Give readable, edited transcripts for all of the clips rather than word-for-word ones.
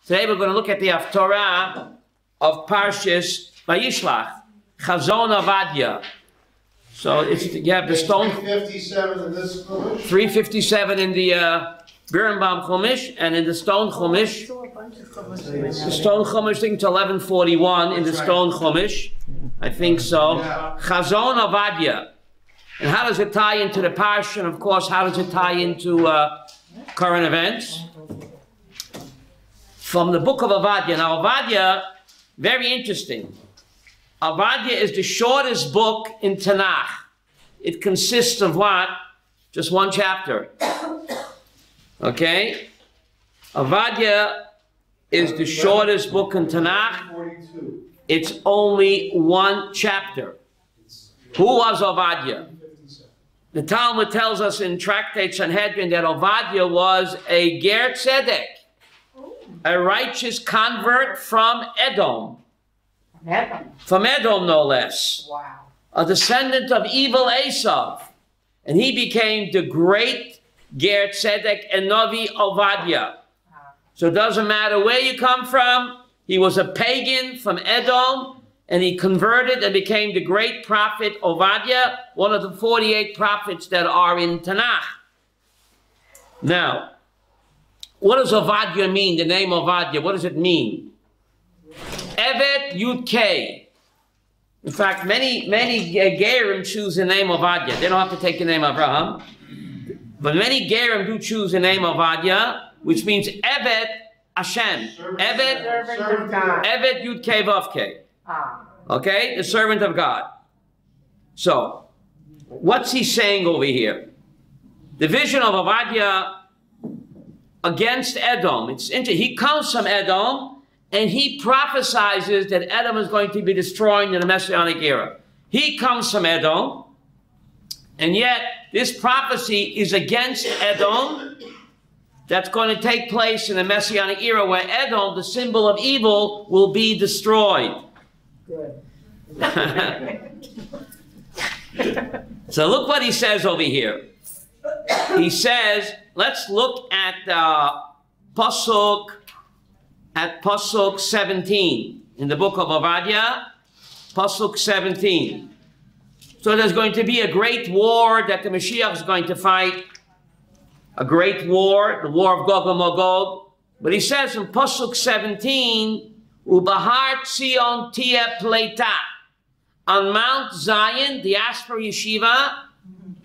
Today we're going to look at the Haftorah of Parshat VaYishlach, Chazon Avadia. So you have the stone. 357 in this Chumash. 357 in the Birnbaum Chumash, and in the stone Chumash. The stone Chumash, I think it's 1141 in the stone Chumash. I think so. Chazon Avadia. And how does it tie into the Parshat? And of course, how does it tie into current events? From the book of Avadia. Now, Avadia, very interesting. Avadia is the shortest book in Tanakh. It consists of what? Just one chapter. Okay? Avadia is the shortest book in Tanakh. It's only one chapter. Who was Avadia? The Talmud tells us in Tractate Sanhedrin that Avadia was a Ger Tzedek, a righteous convert from Edom. From Edom, no less. Wow. A descendant of evil Esav. And he became the great Ger Tzedek and Novi Avadia. So it doesn't matter where you come from. He was a pagan from Edom, and he converted and became the great prophet Avadia, one of the 48 prophets that are in Tanakh. Now, what does Avadia mean, the name Avadia? What does it mean? Evet Yud Kei. In fact, many Gerim choose the name Avadia. They don't have to take the name Abraham. But many Gerim do choose the name Avadia, which means Evet Hashem. Evet Yud Kei Vav Kei. Okay? The servant of God. So, what's he saying over here? The vision of Avadia against Edom. It's interesting. He comes from Edom, and he prophesizes that Edom is going to be destroyed in the Messianic era. He comes from Edom, and yet this prophecy is against Edom. That's going to take place in the Messianic era, where Edom, the symbol of evil, will be destroyed. Good. So look what he says over here. He says, let's look at Pasuk 17 in the book of Avadia, Pasuk 17. So there's going to be a great war that the Mashiach is going to fight, a great war, the war of Gog and Magog. But he says in Pasuk 17, Ubahar Tzion Tia Pleita. On Mount Zion, the Asper Yeshiva,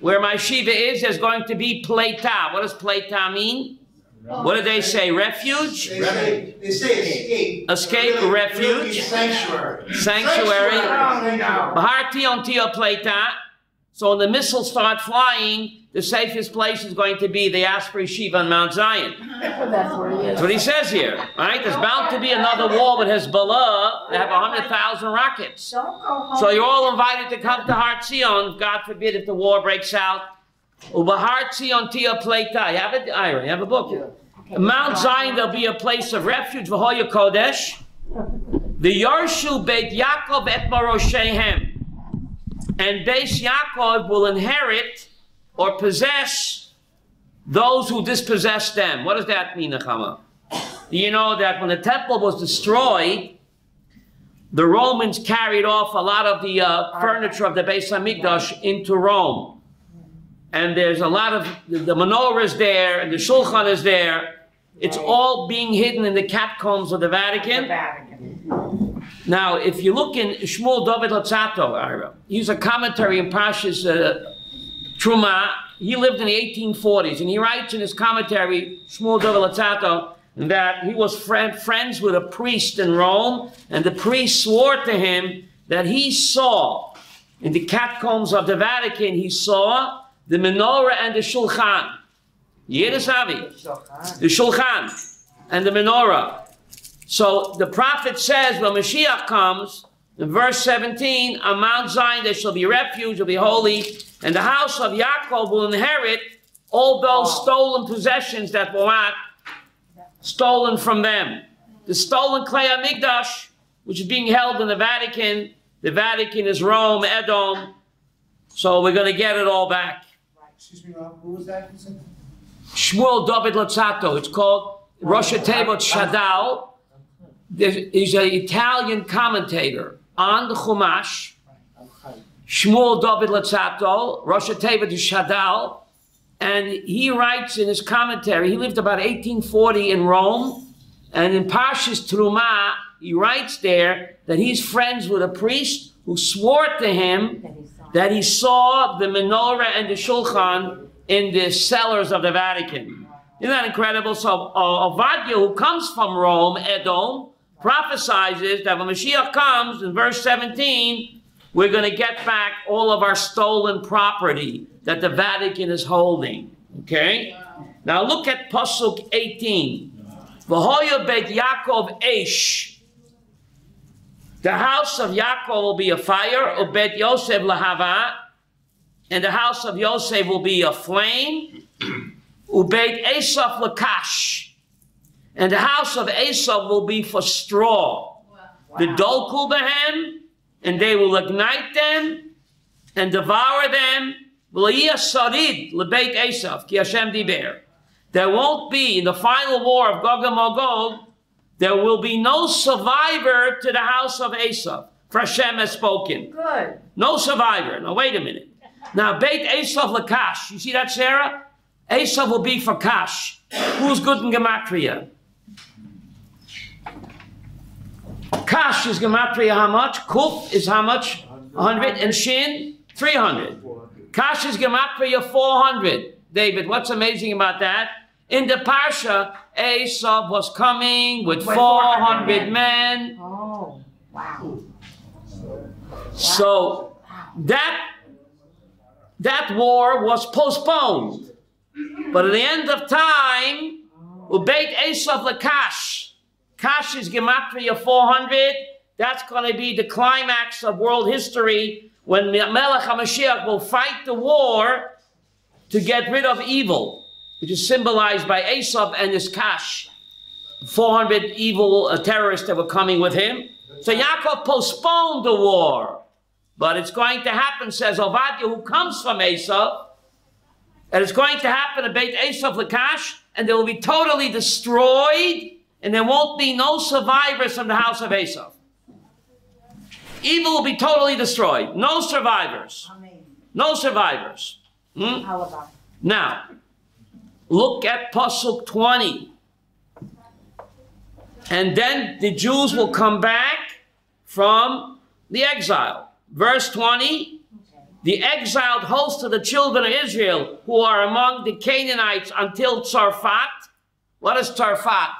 where my Shiva is, there's going to be Pleita. What does Pleita mean? What do they say? Refuge? They say escape. Escape, refuge. Sanctuary. Sanctuary. Bahar Tion Tia Pleita. So when the missiles start flying, the safest place is going to be the Asper Yeshiva on Mount Zion. That's where he is. That's what he says here, right? There's bound to be another war with Hezbollah. They have 100,000 rockets. Don't go home. So you're all invited to come to Har Tzion, God forbid if the war breaks out. Ubahar Tzion Tia Pleita. You have it, Ira, you have a book. Okay. Mount Zion, there'll be a place of refuge, V'hoya Kodesh. The Yarshu Beit Yaakov et Maroshehem. And Beis Yaakov will inherit or possess those who dispossess them. What does that mean, Nechama? Do you know that when the temple was destroyed, the Romans carried off a lot of the furniture of the Beis Hamikdash into Rome? And there's a lot of, the menorah is there, and the Shulchan is there. It's all being hidden in the catacombs of the Vatican. Now, if you look in Shmuel David Latzato, he's a commentary in Parshas Truma. He lived in the 1840s, and he writes in his commentary, Shmuel David Latzato, that he was friends with a priest in Rome, and the priest swore to him that he saw, in the catacombs of the Vatican, he saw the menorah and the Shulchan. You hear this, Avi? The Shulchan and the menorah. So the prophet says when Mashiach comes, in verse 17, on Mount Zion there shall be refuge, will be holy, and the house of Yaakov will inherit all those stolen possessions that were not stolen from them. The stolen Klei HaMikdash, which is being held in the Vatican is Rome, Edom, so we're going to get it all back. Excuse me, who was that? Shmuel David Latzato. It's called Rosh Tevot Shadal. He's an Italian commentator on the Chumash, Shmuel David Latzato, Rosh Teva de Shadal, and he writes in his commentary, he lived about 1840 in Rome, and in Parshas Truma, he writes there that he's friends with a priest who swore to him that he saw the menorah and the shulchan in the cellars of the Vatican. Isn't that incredible? So Ovadia, who comes from Rome, Edom, prophesizes that when Mashiach comes, in verse 17, we're going to get back all of our stolen property that the Vatican is holding. Okay? Now look at Pasuk 18. V'hoya bet Yaakov Eish. The house of Yaakov will be a fire, ubet Yosef lahava, and the house of Yosef will be a flame, ubet Esav lakash, and the house of Esav will be for straw. Wow. The dolkul behem, and they will ignite them and devour them. V'liyah sarid lebeit Esav ki Hashem diber. There won't be, in the final war of Gog and Magog, there will be no survivor to the house of Esav. For Hashem has spoken. Good. No survivor. Now, wait a minute. Now, Beit Esav Lakash. You see that, Sarah? Esav will be for Kash. Who's good in Gematria? Kash is Gematria how much? Kuf is how much? 100. And Shin? 300. Kash is Gematria 400. David, what's amazing about that? In the Parsha, Esav was coming with 400 men. Oh, wow. So that war was postponed. But at the end of time, Ubeit Esav Lakash. Kash is Gematria 400. That's going to be the climax of world history when Melech HaMashiach will fight the war to get rid of evil, which is symbolized by Esav and his Kash, 400 evil terrorists that were coming with him. So Yaakov postponed the war, but it's going to happen, says Ovadia, who comes from Esav, and it's going to happen at Beit Esav Lakash, and they will be totally destroyed, and there won't be no survivors from the house of Esav. Evil will be totally destroyed. No survivors. No survivors. Now, look at Pasuk 20. And then the Jews will come back from the exile. Verse 20, the exiled host of the children of Israel who are among the Canaanites until Tzarfat. What is Tzarfat?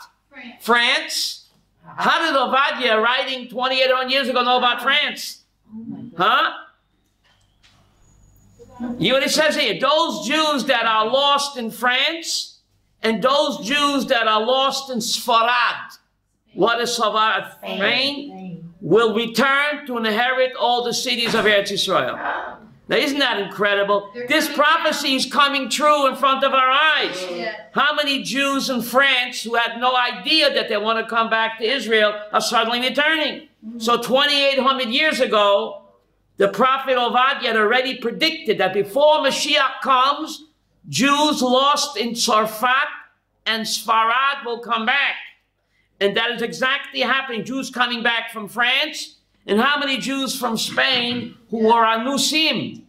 France. How did Ovadia, writing 2,800 years ago, know about France? Huh? You know what it says here? Those Jews that are lost in France and those Jews that are lost in Sfarad. What is Sfarad? Spain. Will return to inherit all the cities of Eretz Yisrael. Now, isn't that incredible? This prophecy is coming true in front of our eyes. How many Jews in France who had no idea that they want to come back to Israel are suddenly returning? So 2,800 years ago, the prophet Ovadia had already predicted that before Mashiach comes, Jews lost in Tzarfat and Sfarad will come back. And that is exactly happening. Jews coming back from France. And how many Jews from Spain who were Anusim,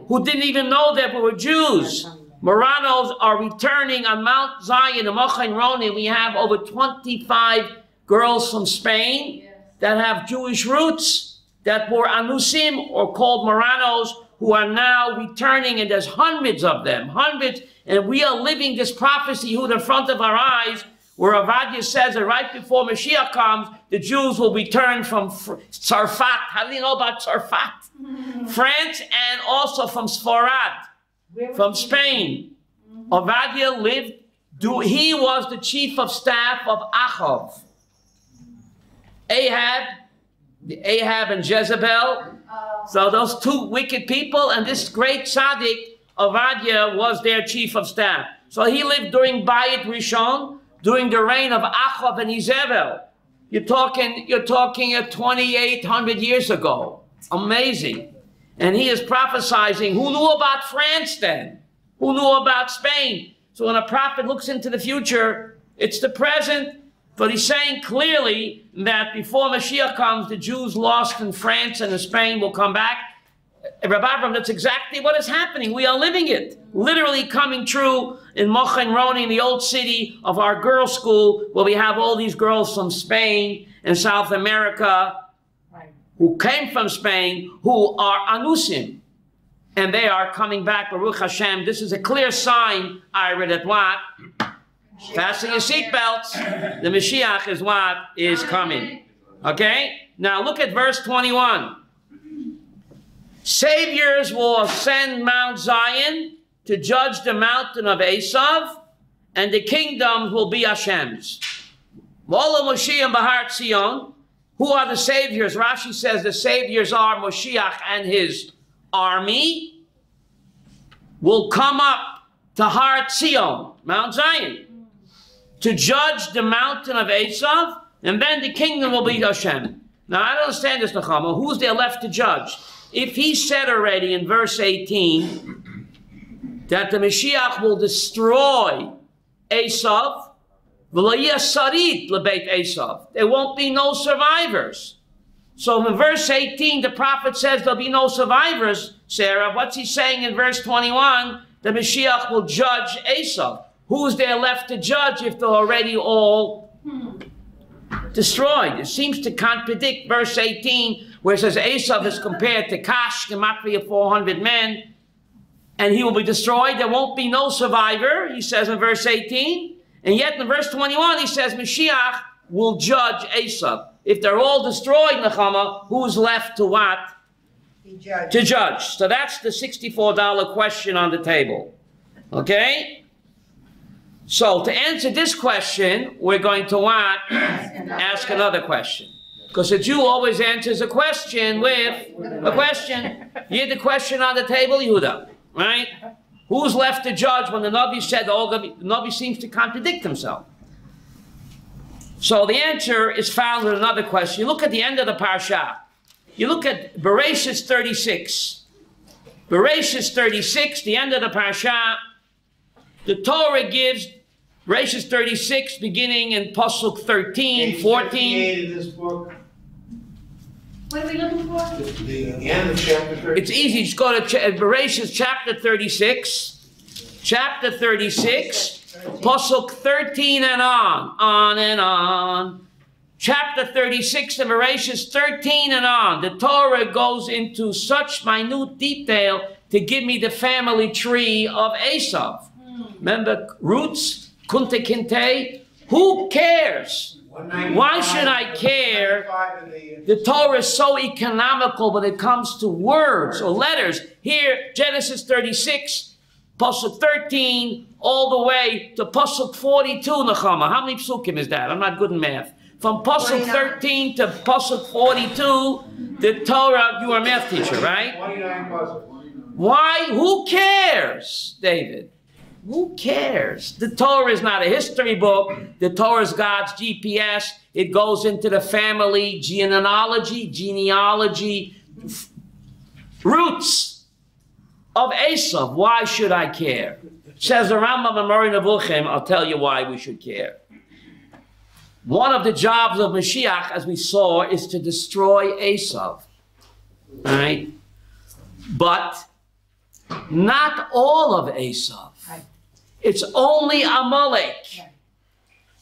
who didn't even know that we were Jews? Moranos are returning on Mount Zion, in Mocha and Roni. We have over 25 girls from Spain that have Jewish roots, that were Anusim, or called Moranos, who are now returning, and there's hundreds of them, hundreds. And we are living this prophecy in front of our eyes, where Ovadia says that right before Mashiach comes, the Jews will return from Tzarfat. How do you know about Tzarfat? France, and also from Sfarad, from Spain. Ovadia lived, he was the chief of staff of Achav. Ahab and Jezebel. So those two wicked people, and this great tzaddik, Ovadia, was their chief of staff. So he lived during Bayit Rishon, during the reign of Achav and Izebel. You're talking 2,800 years ago. Amazing. And he is prophesying. Who knew about France then? Who knew about Spain? So when a prophet looks into the future, it's the present. But he's saying clearly that before Mashiach comes, the Jews lost in France and in Spain will come back. Rabbi Avram, that's exactly what is happening. We are living it. Literally coming true in Mocha and Roni, in the old city of our girls' school, where we have all these girls from Spain and South America who came from Spain, who are Anusim. And they are coming back, Baruch Hashem. This is a clear sign, Ira, that what? Fasten your seatbelts. The Mashiach is what is coming. Okay? Now look at verse 21. Saviors will ascend Mount Zion to judge the mountain of Esav, and the kingdoms will be Hashem's. Mola Moshiach Bahar Tzion. Who are the saviors? Rashi says the saviors are Moshiach and his army will come up to Har Tzion, Mount Zion, to judge the mountain of Esav, and then the kingdom will be Hashem. Now, I don't understand this, Nechama. Who's there left to judge? If he said already in verse 18 that the Mashiach will destroy Esav, there won't be no survivors. So in verse 18, the prophet says there'll be no survivors, Sarah. What's he saying in verse 21? The Mashiach will judge Esav. Who's there left to judge if they're already all destroyed? It seems to contradict verse 18, where it says Esav is compared to Kash, gematria of 400 men, and he will be destroyed. There won't be no survivor, he says in verse 18. And yet in verse 21, he says Mashiach will judge Esav. If they're all destroyed, Nechama, who's left to what? To judge. So that's the $64 question on the table. Okay? So to answer this question, we're going to what? Ask another question. Because a Jew always answers a question with a question. You had the question on the table, Yehuda, right? Who's left to judge when the Navi said the Navi seems to contradict himself? So the answer is found in another question. You look at the end of the Parshat. You look at Bereshis 36. Bereshis 36, the end of the Parshat. The Torah gives Bereshis 36, beginning in Pasuk 13, 14. In this book, What are we looking for? the end of chapter 13. It's easy. Just go to Bereshis chapter 36. Chapter 36. Pasuk 13 and on and on. Chapter 36 of Bereshis 13 and on. The Torah goes into such minute detail to give me the family tree of Esav. Remember, roots, kunte kinte. Who cares? Why should I care? The Torah is so economical when it comes to words or letters. Here, Genesis 36, Pasuk 13, all the way to Pasuk 42, Nechama. How many psukim is that? I'm not good in math. From Pasuk 13 to Pasuk 42, the Torah, you are a math teacher, right? 29 puzzles. Why? Who cares, David? Who cares? The Torah is not a history book. The Torah is God's GPS. It goes into the family genealogy, roots of Esav. Why should I care? Says the Rambam in Moreh Nevuchim, I'll tell you why we should care. One of the jobs of Mashiach, as we saw, is to destroy Esav. All right? But not all of Esav. It's only Amalek.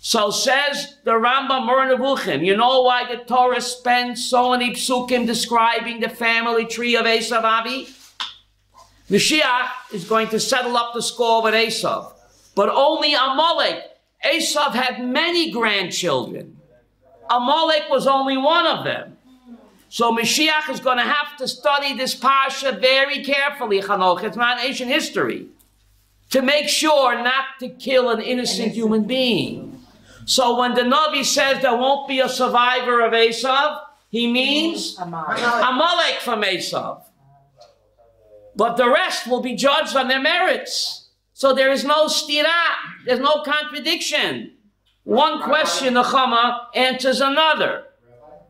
So says the Rambam Moreh Nevuchim. You know why the Torah spends so many psukim describing the family tree of Esav Avi? Mashiach is going to settle up the score with Esav. But only Amalek. Esav had many grandchildren. Amalek was only one of them. So Mashiach is going to have to study this Parsha very carefully, Chanoch. It's not ancient history. To make sure not to kill an innocent human being. So when the Navi says there won't be a survivor of Esav, he means Amalek from Esav. But the rest will be judged on their merits. So there is no stira, there's no contradiction. One question, the Chama, answers another.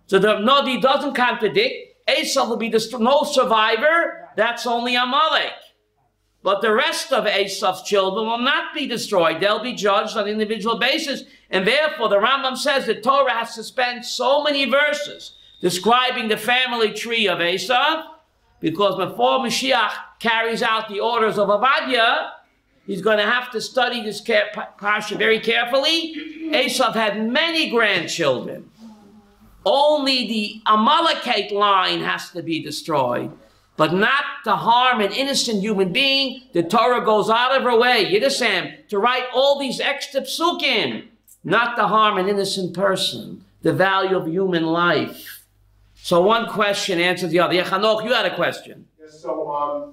So the Navi doesn't contradict. Esav will be no survivor, that's only Amalek. But the rest of Esav's children will not be destroyed. They'll be judged on an individual basis. And therefore, the Rambam says the Torah has to spend so many verses describing the family tree of Esav, because before Mashiach carries out the orders of Avadia, he's going to have to study this Parsha very carefully. Esav had many grandchildren. Only the Amalekite line has to be destroyed, but not to harm an innocent human being. The Torah goes out of her way, Yiddisham, to write all these extra psukim, not to harm an innocent person, the value of human life. So one question answers the other. Yeah, Chanoch, you had a question. Yes, so,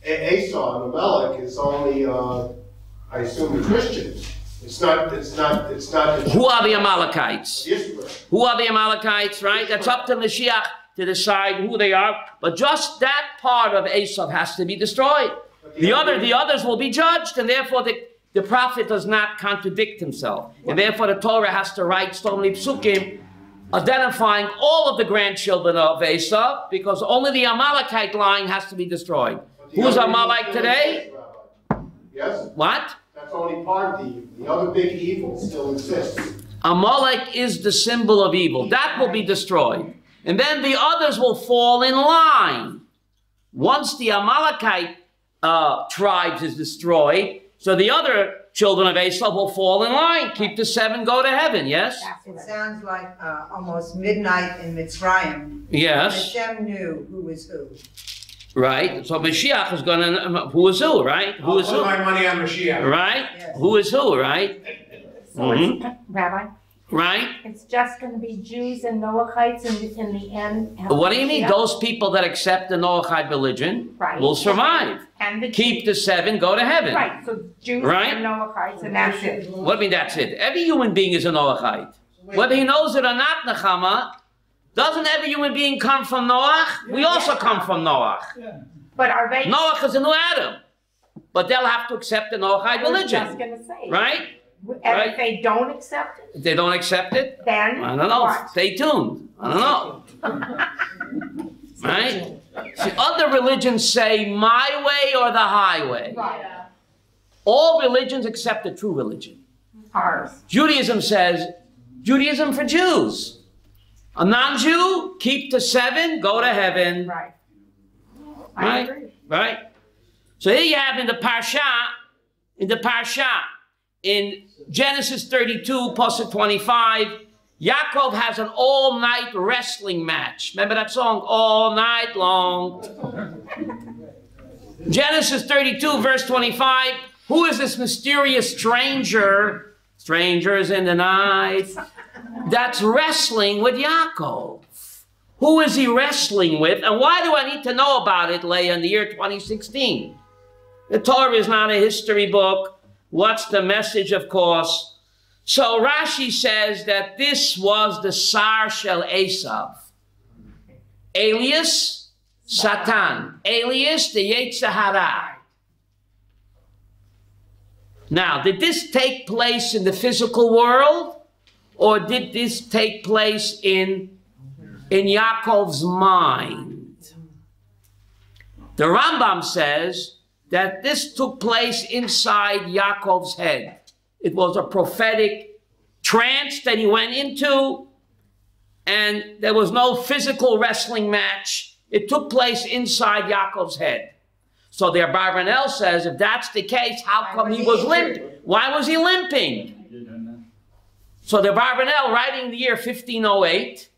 Esau and Amalek is only, I assume, the Christians. It's not the... Who are the Amalekites? Israel. Who are the Amalekites, right? That's up to Mashiach to decide who they are. But just that part of Esav has to be destroyed. The others will be judged, and therefore the prophet does not contradict himself. And therefore the Torah has to write so many psukim identifying all of the grandchildren of Esav, because only the Amalekite line has to be destroyed. Who's Amalek today? Yes? What? That's only part of the evil. The other big evil still exists. Amalek is the symbol of evil. That will be destroyed. And then the others will fall in line. Once the Amalekite tribes is destroyed, so the other children of Esau will fall in line. Keep the 7, go to heaven, yes? It sounds like almost midnight in Mitzrayim. Yes. Hashem knew who was who. Right? So Mashiach is going to, who is who, right? Who is I'll who? put my money on Mashiach. Right? Yes. Who is who, right? So it's, Rabbi, Right? it's just going to be Jews and Noachites in the end. What do you mean? Yeah. Those people that accept the Noachide religion Right. will survive. And the Keep the 7, go to heaven. Right, so Jews Right? and Noachites, and that's it. What do you mean that's it? Every human being is a Noachite. Whether he knows it or not, Nechama, doesn't every human being come from Noach? We also come from Noach. But are they? Noach is a new Adam. But they'll have to accept the Noachide I was religion. just going to say. Right? And Right. if they don't accept it, If they don't accept it, then I don't know. what? Stay tuned. I don't know. Right? See, other religions say my way or the highway. Right. All religions except the true religion. Ours. Judaism says, Judaism for Jews. A non-Jew, keep the 7, go to heaven. Right. I Right? agree. Right? So here you have in the Parshat, in Genesis 32, Pasuk 25, Yaakov has an all-night wrestling match. Remember that song? All night long. Genesis 32, verse 25, who is this mysterious stranger? Strangers in the night. That's wrestling with Yaakov. Who is he wrestling with? And why do I need to know about it, Leah, in the year 2016? The Torah is not a history book. What's the message, of course? So Rashi says that this was the Sar Shel Esav. Alias, Satan. Alias, the Yetzer Hara. Now, did this take place in the physical world? Or did this take place in Yaakov's mind? The Rambam says that this took place inside Yaakov's head. It was a prophetic trance that he went into, and there was no physical wrestling match. It took place inside Yaakov's head. So the Abarbanel says, if that's the case, how come he was limping? Why was he limping? So the Abarbanel, writing the year 1508,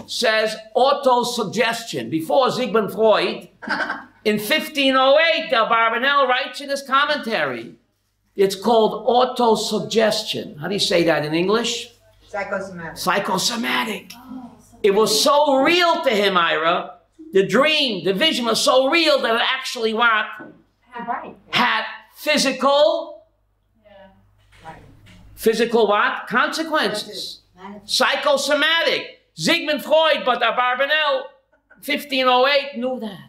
says auto-suggestion. Before Sigmund Freud, in 1508, the Abarbanel writes in his commentary, it's called auto-suggestion. How do you say that in English? Psychosomatic. Psychosomatic. It was so real to him, Ira. The dream, the vision was so real that it actually what? Right. Had physical, physical what? Consequences. Psychosomatic. Sigmund Freud, but Abarbanel, 1508, knew that.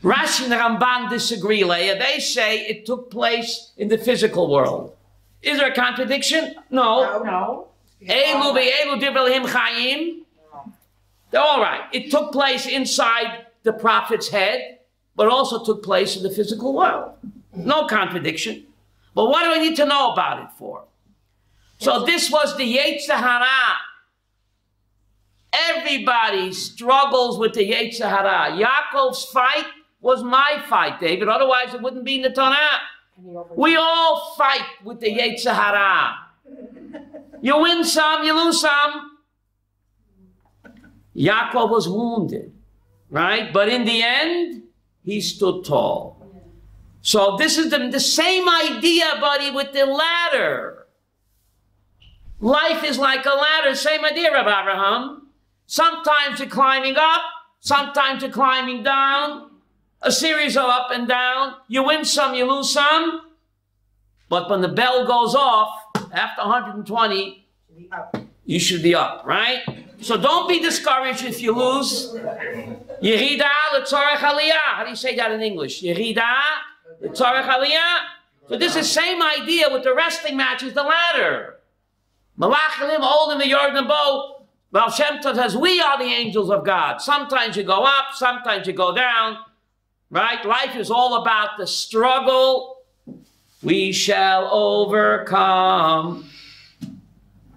Rashi and Ramban disagree, Leah. They say it took place in the physical world. Is there a contradiction? No. No. Elu be'elu divrei chayim. They're all right. It took place inside the prophet's head. but also took place in the physical world. No contradiction. But what do I need to know about it for? So this was the Yetzer Hara. Everybody struggles with the Yetzer Hara. Yaakov's fight was my fight, David. Otherwise, it wouldn't be in the Torah. We all fight with the Yetzer Hara. You win some, you lose some. Yaakov was wounded, right? But in the end, he stood tall. So this is the same idea, buddy, with the ladder. Life is like a ladder. Same idea, Rabbi Abraham. Sometimes you're climbing up, sometimes you're climbing down. A series of up and down. You win some, you lose some. But when the bell goes off, after 120, you should be up, right? So don't be discouraged if you lose. Yerida l'tzorech aliyah. How do you say that in English? Yerida l'tzorech aliyah. So this is the same idea with the wrestling matches, the ladder. Malachalim holding the Yordan bow. Baal Shem Tov says, we are the angels of God. Sometimes you go up, sometimes you go down. Right? Life is all about the struggle. We shall overcome.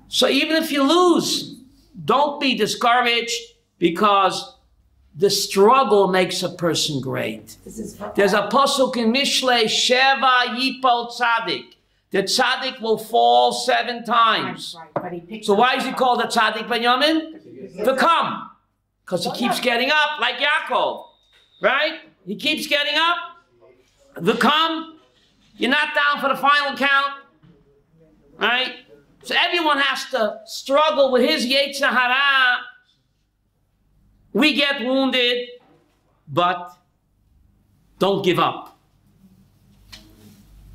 So even if you lose, don't be discouraged, because the struggle makes a person great. There's a pasuk in Mishlei, Sheva Yipol Tzadik. The tzaddik will fall 7 times. So why is he called a tzaddik, Benjamin? To come. Because he keeps getting up, like Yaakov. Right? He keeps getting up. The come. You're not down for the final count. Right? So everyone has to struggle with his Yetzer Hara. We get wounded, but don't give up.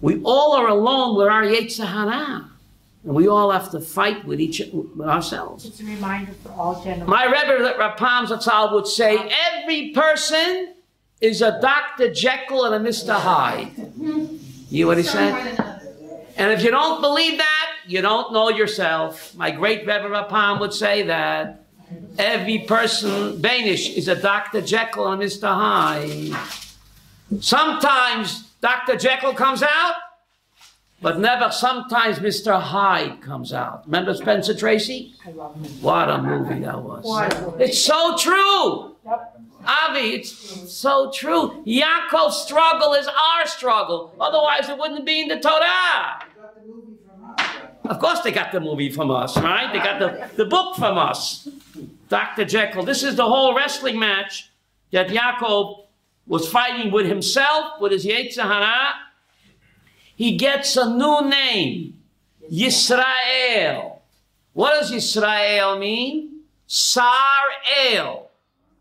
We all are alone with our Yetzer Hara. And we all have to fight with ourselves. It's a reminder for all generations. My Rebbe, Rapam Zatzal, would say, every person is a Dr. Jekyll and a Mr. Hyde. You know what he said? And if you don't believe that, you don't know yourself. My great Rebbe Rapam would say that. Every person, Banish, is a Dr. Jekyll and a Mr. Hyde. Sometimes Dr. Jekyll comes out, but never sometimes Mr. Hyde comes out. Remember Spencer Tracy? I love him. What a movie that was. It's so true. Yep. Avi, it's so true. Yaakov's struggle is our struggle. Otherwise, it wouldn't be in the Torah. Of course they got the movie from us, right? They got the book from us. Dr. Jekyll. This is the whole wrestling match that Yaakov was fighting with himself, with his Yetzer Hara. He gets a new name, Yisrael. What does Yisrael mean? Sar El,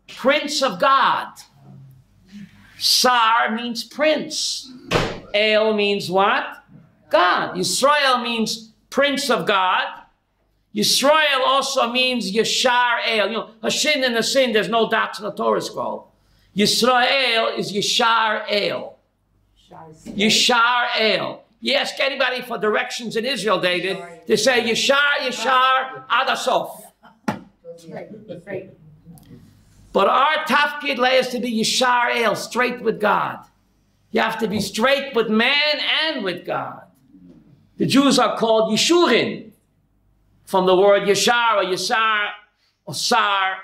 Prince of God. Sar means prince. El means what? God. Yisrael means Prince of God. Yisrael also means Yeshar El. You know, a shin and a sin, there's no dots in the Torah scroll. Yisrael is Yeshar El. Yeshar El. You ask anybody for directions in Israel, David, they say Yeshar, Yeshar, Adasof. But our tafkid is to be Yeshar El, straight with God. You have to be straight with man and with God. The Jews are called Yeshurin, from the word Yeshar or Yesar or Sar.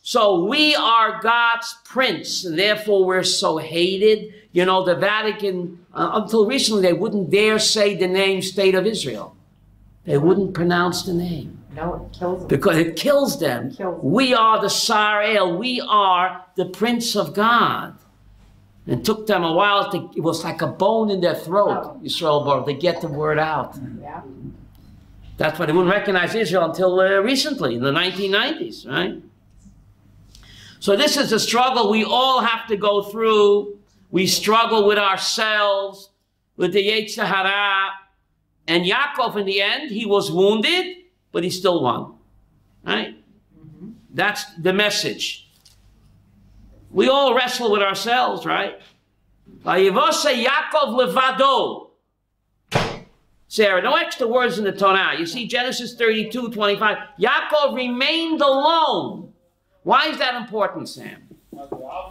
So we are God's prince, and therefore we're so hated. You know, the Vatican, until recently, they wouldn't dare say the name State of Israel. They wouldn't pronounce the name. No, it kills them. Because it kills them. We are the Sar El. We are the Prince of God. And it took them a while to, it was like a bone in their throat, Yisrael Baruch, to get the word out. Yeah. That's why they wouldn't recognize Israel until recently, in the 1990s, right? So this is a struggle we all have to go through. We struggle with ourselves, with the Yetzer Hara. And Yaakov, in the end, he was wounded, but he still won, right? Mm-hmm. That's the message. We all wrestle with ourselves, right? Vayivose Yaakov levado. Sarah, no extra words in the Torah. You see Genesis 32:25. Yaakov remained alone. Why is that important, Sam?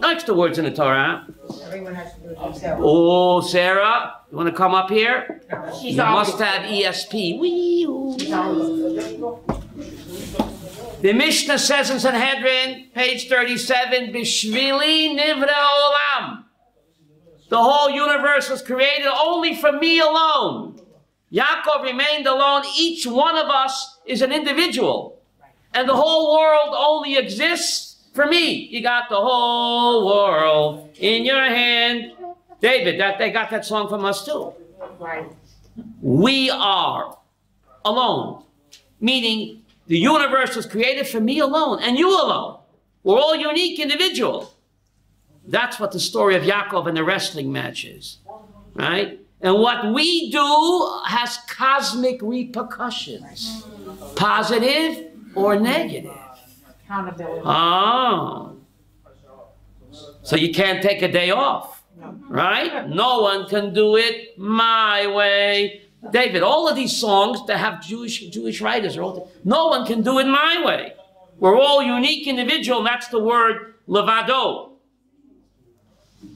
Next the words in the Torah. Everyone has to do it themselves. Oh, Sarah, you want to come up here? She's You always- must have ESP. Wee-oo. she's always- The Mishnah says in Sanhedrin, page 37, Bishvili nivra olam. The whole universe was created only for me alone. Yaakov remained alone. Each one of us is an individual. And the whole world only exists for me. You got the whole world in your hand. David, they got that song from us too. Right. We are alone. Meaning the universe was created for me alone and you alone. We're all unique individuals. That's what the story of Yaakov and the wrestling match is. Right? And what we do has cosmic repercussions. Positive or negative. Accountability. Oh. So you can't take a day off. Right? No one can do it my way. David, all of these songs that have Jewish writers are all. No one can do it my way. We're all unique individual, and that's the word levado.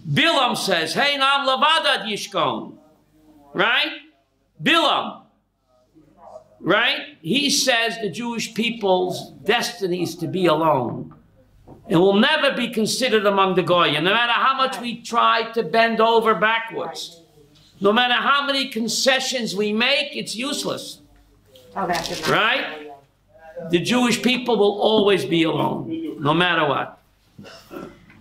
Bilam says, "Hey, nam levadad yishkon." Right? Bilam. Right? He says the Jewish people's destiny is to be alone. It will never be considered among the Goyim, no matter how much we try to bend over backwards. No matter how many concessions we make, it's useless. Oh, that's it. Right? The Jewish people will always be alone, no matter what.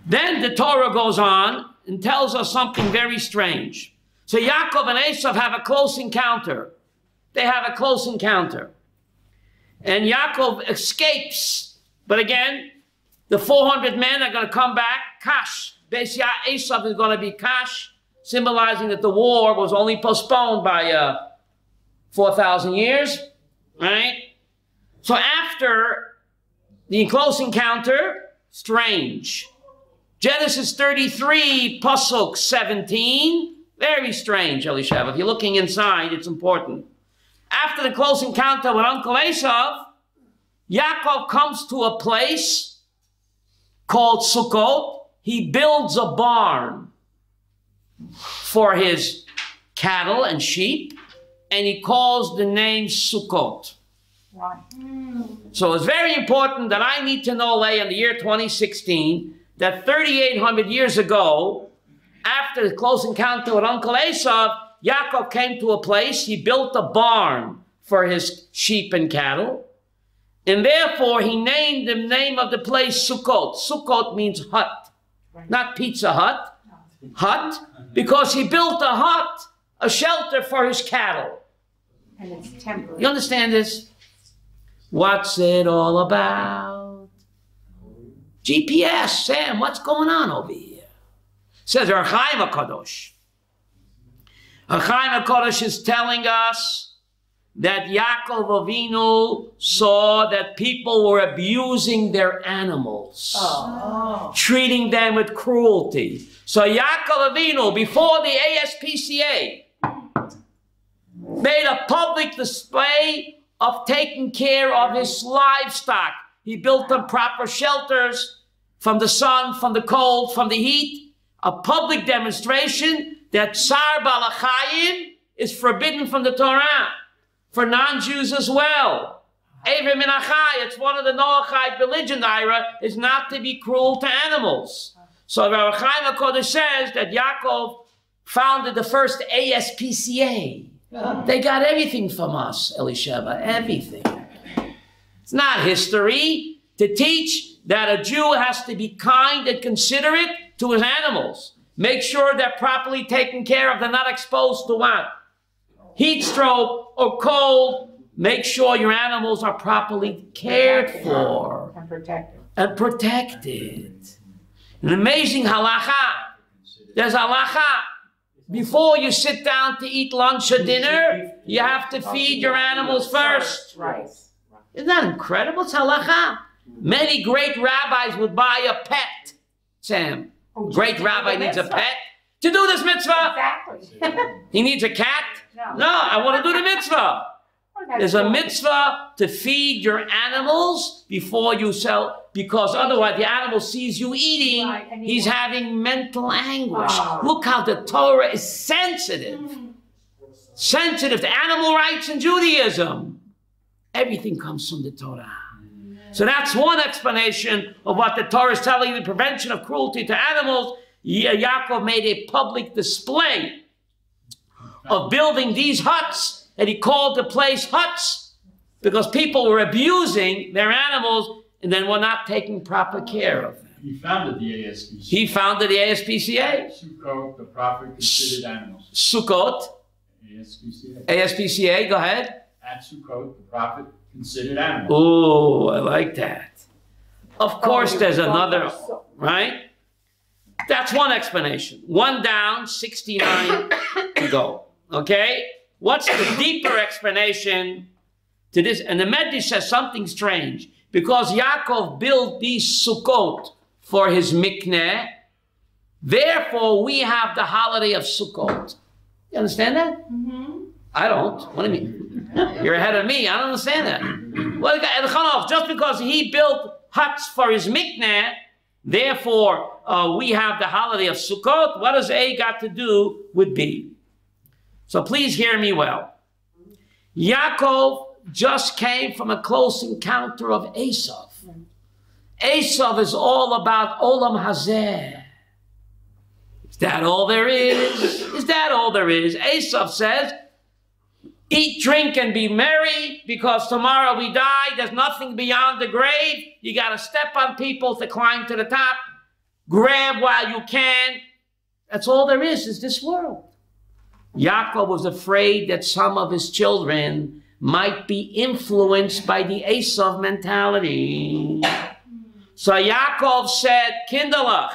Then the Torah goes on and tells us something very strange. So Yaakov and Esav have a close encounter. They have a close encounter. And Yaakov escapes. But again, the 400 men are going to come back. Kash. Esav is going to be Kash, symbolizing that the war was only postponed by 4,000 years. Right? So after the close encounter, strange. Genesis 33, Pasuk 17, very strange, Elisheva. If you're looking inside, it's important. After the close encounter with Uncle Esav, Yaakov comes to a place called Sukkot. He builds a barn for his cattle and sheep, and he calls the name Sukkot. Right. So it's very important that I need to know, Leah, in the year 2016, that 3,800 years ago, after the close encounter with Uncle Esav, Yaakov came to a place, he built a barn for his sheep and cattle, and therefore he named the name of the place Sukkot. Sukkot means hut, not Pizza Hut, hut, because he built a hut, a shelter for his cattle. And it's temporary. You understand this? What's it all about? GPS, Sam, what's going on over here? Says Archaim HaKadosh. Archaim HaKadosh is telling us that Yaakov Avinu saw that people were abusing their animals, treating them with cruelty. So Yaakov Avinu, before the ASPCA, made a public display of taking care of his livestock. He built them proper shelters from the sun, from the cold, from the heat. A public demonstration that Tsar Balachayim is forbidden from the Torah for non-Jews as well. Aver min achai, it's one of the Noachite religion, Ira, is not to be cruel to animals. So Rabbi Chaim HaKodesh says that Yaakov founded the first ASPCA. They got everything from us, Elisheva, everything. It's not history to teach that a Jew has to be kind and considerate to his animals. Make sure they're properly taken care of. They're not exposed to what? Heat stroke or cold. Make sure your animals are properly cared for. And protected. And protected. An amazing halacha. There's halacha. Before you sit down to eat lunch or dinner, you have to feed your animals first. Right. Isn't that incredible? It's halacha. Many great rabbis would buy a pet, Sam. Great rabbi needs a pet to do this mitzvah. Exactly. He needs a cat? No. No, I want to do the mitzvah. There's a mitzvah to feed your animals before you sell, because otherwise the animal sees you eating, he's having mental anguish. Look how the Torah is sensitive. Sensitive to animal rights in Judaism. Everything comes from the Torah. So that's one explanation of what the Torah is telling you, the prevention of cruelty to animals. Yaakov made a public display of building these huts, and he called the place huts because people were abusing their animals and then were not taking proper care of them. He founded the ASPCA. He founded the ASPCA. Sukkot, the prophet considered animals. Sukkot. ASPCA. ASPCA, go ahead. At Sukkot, the prophet considered animals. Oh, I like that. Of course, there's another, right? That's one explanation. One down, 69 to go. Okay? What's the deeper explanation to this? And the Medrash says something strange. Because Yaakov built these Sukkot for his mikneh, therefore we have the holiday of Sukkot. You understand that? Mm-hmm. I don't. What do you mean? You're ahead of me. I don't understand that. Well, just because he built huts for his mikneh, therefore we have the holiday of Sukkot. What does A got to do with B? So please hear me well. Yaakov just came from a close encounter of Esav. Esav is all about Olam Hazeh. Is that all there is? Is that all there is? Esav says, eat, drink, and be merry, because tomorrow we die. There's nothing beyond the grave. You got to step on people to climb to the top. Grab while you can. That's all there is this world. Yaakov was afraid that some of his children might be influenced by the Esav mentality. So Yaakov said, Kinderlach,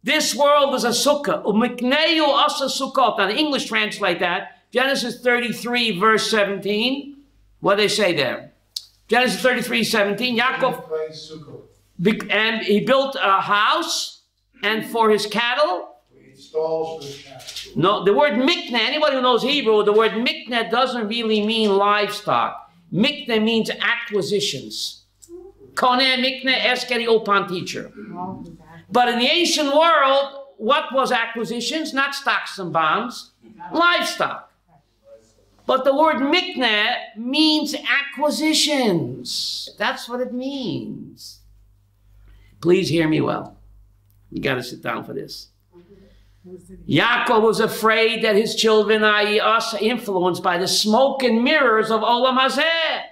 this world is a sukkah. Umikneu asa sukkot. Now the English translate that. Genesis 33, verse 17. What do they say there? Genesis 33, 17. Yaakov, and he built a house, and for his cattle. Stalls for the cattle. No, the word mikneh, anybody who knows Hebrew, the word mikneh doesn't really mean livestock. Mikneh means acquisitions. Koneh mikneh, ask any Opan teacher. But in the ancient world, what was acquisitions? Not stocks and bonds, livestock. But the word mikneh means acquisitions. That's what it means. Please hear me well. You got to sit down for this. Yaakov was afraid that his children, i.e. us, are influenced by the smoke and mirrors of Olam Hazeh.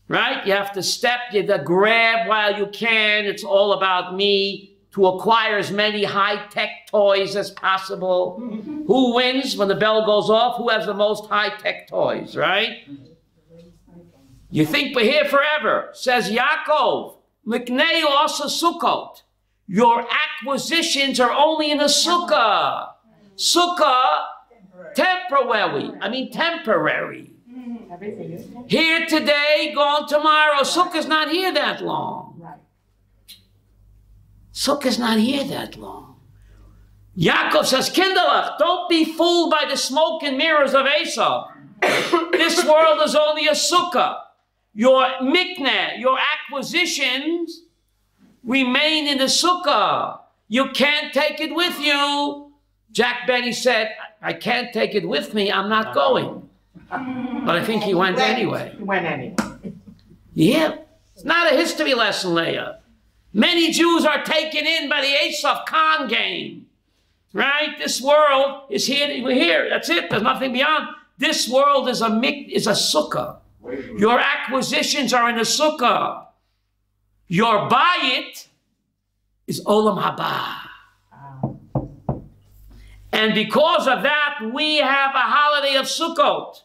Right? You have to step, you have to grab while you can. It's all about me, to acquire as many high-tech toys as possible. Who wins when the bell goes off? Who has the most high-tech toys, right? You think we're here forever. Says Yaakov, Mikneu asa Sukkot. Your acquisitions are only in a sukkah. Sukkah, temporary. Temporary. Here today, gone tomorrow. Sukkah's not here that long. Sukkah's not here that long. Yaakov says, Kinderlach, don't be fooled by the smoke and mirrors of Esau. This world is only a sukkah. Your mikneh, your acquisitions, remain in the sukkah. You can't take it with you. Jack Benny said, I can't take it with me. I'm not going. But I think he went anyway. He went anyway. Yeah. It's not a history lesson, Leah. Many Jews are taken in by the Esav Khan game. Right? This world is here. We're here. That's it. There's nothing beyond. This world is a sukkah. Your acquisitions are in a sukkah. Your bayit is Olam Haba. And because of that, we have a holiday of Sukkot.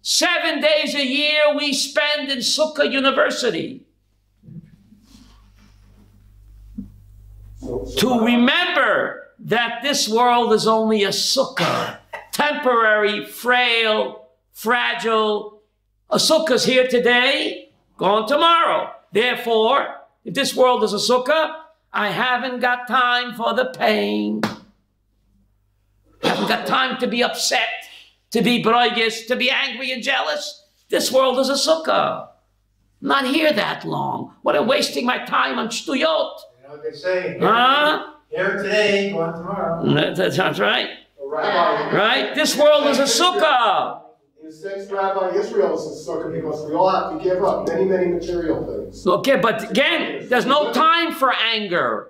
7 days a year we spend in Sukkah University. To remember that this world is only a sukkah. Temporary, frail, fragile. A sukkah's here today, gone tomorrow. Therefore, if this world is a sukkah, I haven't got time for the pain. I haven't got time to be upset. to be broigis, to be angry and jealous. This world is a sukkah. Not here that long. What am I wasting my time on shtuyot? You know what they say? Here today, gone tomorrow. That's right. Rabbi, Right? This world is a sukkah. in a sense, Rabbi, Israel is a sukkah because we all have to give up many, many material things. Okay, but again, there's no time for anger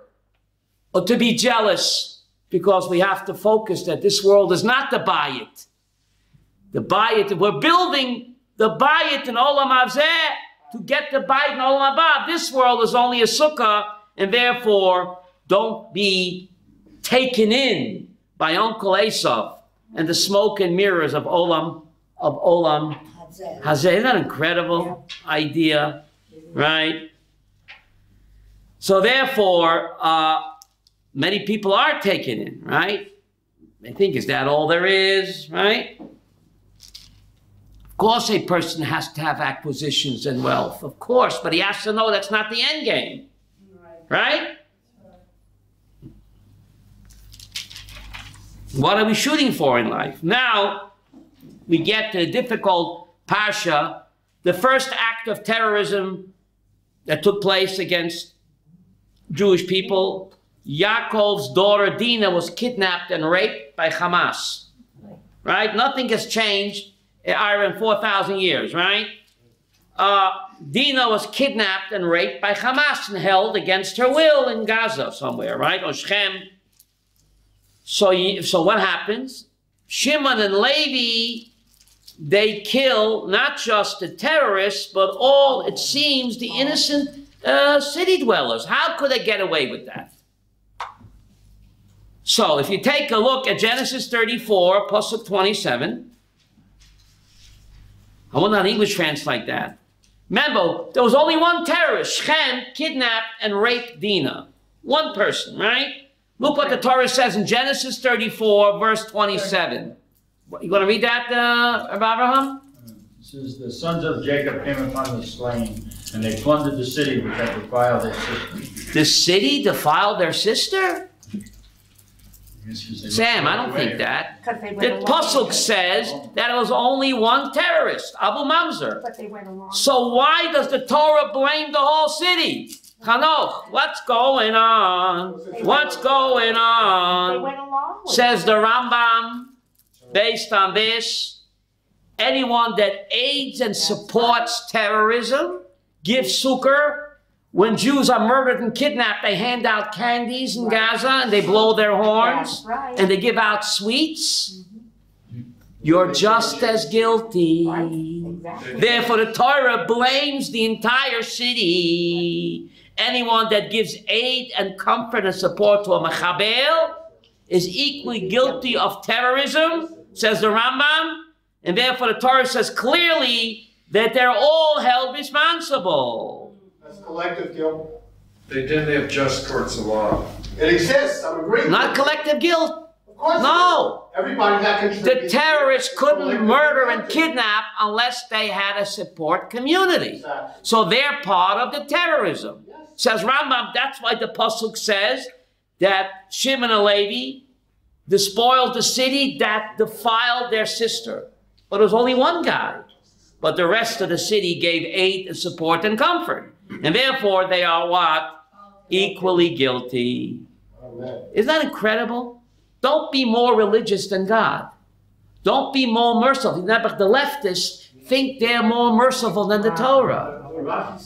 or to be jealous because we have to focus that this world is not the bayit. The bayit, we're building the bayit in Olam Hazeh to get the bayit in Olam Haba. This world is only a sukkah, and therefore don't be taken in by Uncle Esav and the smoke and mirrors of Olam Hazeh. Isn't that an incredible idea, right? So therefore, many people are taken in, right? They think, is that all there is, right? Of course, a person has to have acquisitions and wealth, of course, but he has to know that's not the end game, right? What are we shooting for in life? Now, we get to the difficult Parsha, the first act of terrorism that took place against Jewish people. Yaakov's daughter Dinah was kidnapped and raped by Hamas, right? Nothing has changed in 4,000 years, right? Dinah was kidnapped and raped by Hamas and held against her will in Gaza somewhere, right? Or Shechem. So what happens? Shimon and Levi, they kill not just the terrorists, but all, it seems, the innocent city dwellers. How could they get away with that? So if you take a look at Genesis 34, Pasuk 27, I wonder how the English translate that. Remember, there was only one terrorist. Shechem kidnapped and raped Dinah. One person, right? Look what the Torah says in Genesis 34, verse 27. You want to read that, Abraham? It says, the sons of Jacob came upon the slain, and they plundered the city which had defiled their sister. The city defiled their sister? Sam, I don't think that. The Pasuk says that it was only one terrorist, Abu Mamzer. But they went along. So why does the Torah blame the whole city? Hanoch, what's going on? What's going They on? went along with Says the Rambam, based on this, anyone that aids and supports terrorism, gives sukkah. When Jews are murdered and kidnapped, they hand out candies in Gaza and they blow their horns That's right. and they give out sweets. You're just as guilty. Exactly. Therefore, the Torah blames the entire city. Anyone that gives aid and comfort and support to a Mechabel is equally guilty of terrorism, says the Rambam. And therefore, the Torah says clearly that they're all held responsible. That's collective guilt. They didn't have just courts of law. It exists, I'm agreeing. Not collective guilt. Of course. No. Everybody that The contributes. terrorists couldn't Collective murder and guilt. kidnap unless they had a support community. Exactly. So they're part of the terrorism. Says Rambam, that's why the Pasuk says that Shimon and Levi despoiled the city that defiled their sister. But it was only one guy. But the rest of the city gave aid and support and comfort. And therefore they are what? Equally guilty. Amen. Isn't that incredible? Don't be more religious than God. Don't be more merciful. The leftists think they're more merciful than the Torah.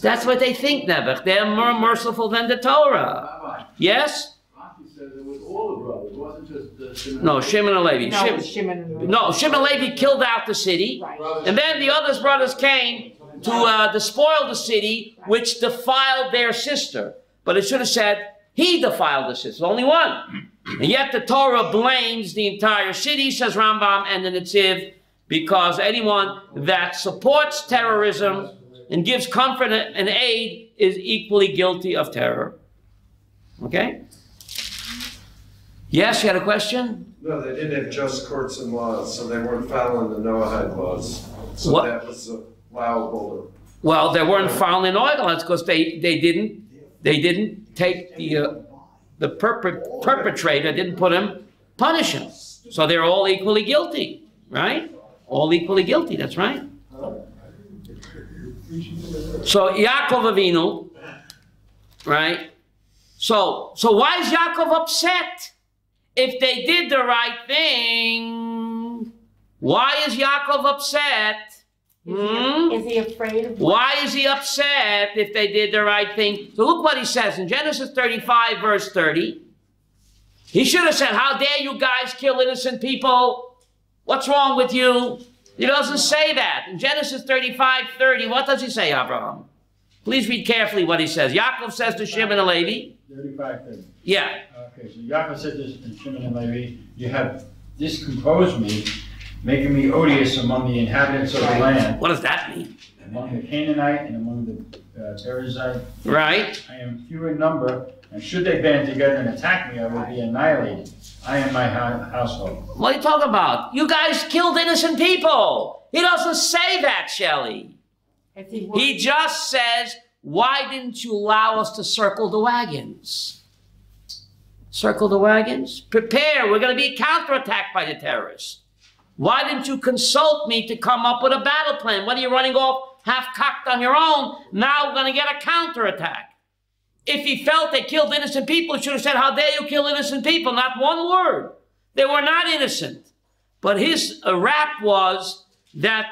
That's what they think, Nebuch. They're more merciful than the Torah. Rabbi, Yes? Rashi said it was all the brothers. It wasn't just Shimon. No, Shimon and Levi. No, it was Shimon and Levi. No, Shimon and Levi killed out the city. Right. And then the other brothers came to despoil the city, which defiled their sister. But it should have said, he defiled the sister. Only one. And yet the Torah blames the entire city, says Rambam and the Netziv, because anyone that supports terrorism and gives comfort and aid is equally guilty of terror. Okay? Yes, you had a question? No, they didn't have just courts and laws, so they weren't following the Noahide laws. So What? that was allowable. Well, they weren't following oil. That's because they didn't take the perpetrator, didn't punish him. So they're all equally guilty, right? All equally guilty, that's right. So Yaakov Avinu, right? So why is Yaakov upset? If they did the right thing, why is Yaakov upset? Is he afraid of Why is he upset if they did the right thing? So look what he says in Genesis 35, verse 30. He should have said, how dare you guys kill innocent people? What's wrong with you? He doesn't say that. In Genesis 35, 30, what does he say, Abraham? Please read carefully what he says. Yaakov says to Shimon and Levi. 35, 30. Yeah. Okay, so Yaakov said this to Shimon and Levi, you have discomposed me, making me odious among the inhabitants of the land. What does that mean? Among the Canaanite and among the Perizzite. Right. I am few in number, and should they band together and attack me, I will be annihilated. I am my household. What are you talking about? You guys killed innocent people. He doesn't say that, Shelley. He just says, why didn't you allow us to circle the wagons? Circle the wagons? Prepare, we're going to be counterattacked by the terrorists. Why didn't you consult me to come up with a battle plan? What are you running off half-cocked on your own? Now we're going to get a counterattack. If he felt they killed innocent people, he should have said, how dare you kill innocent people? Not one word. They were not innocent. But his rap was that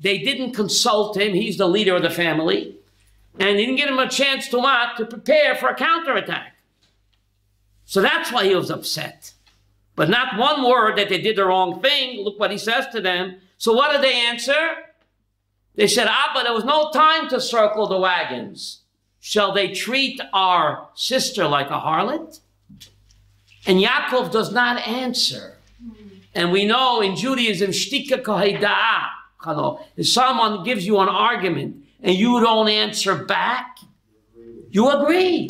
they didn't consult him. He's the leader of the family. And he didn't give him a chance to what? To prepare for a counterattack. So that's why he was upset. But not one word that they did the wrong thing. Look what he says to them. So what did they answer? They said, Abba, there was no time to circle the wagons. Shall they treat our sister like a harlot? And Yaakov does not answer. And we know in Judaism, shtika kahida'ah. If someone gives you an argument and you don't answer back, you agree.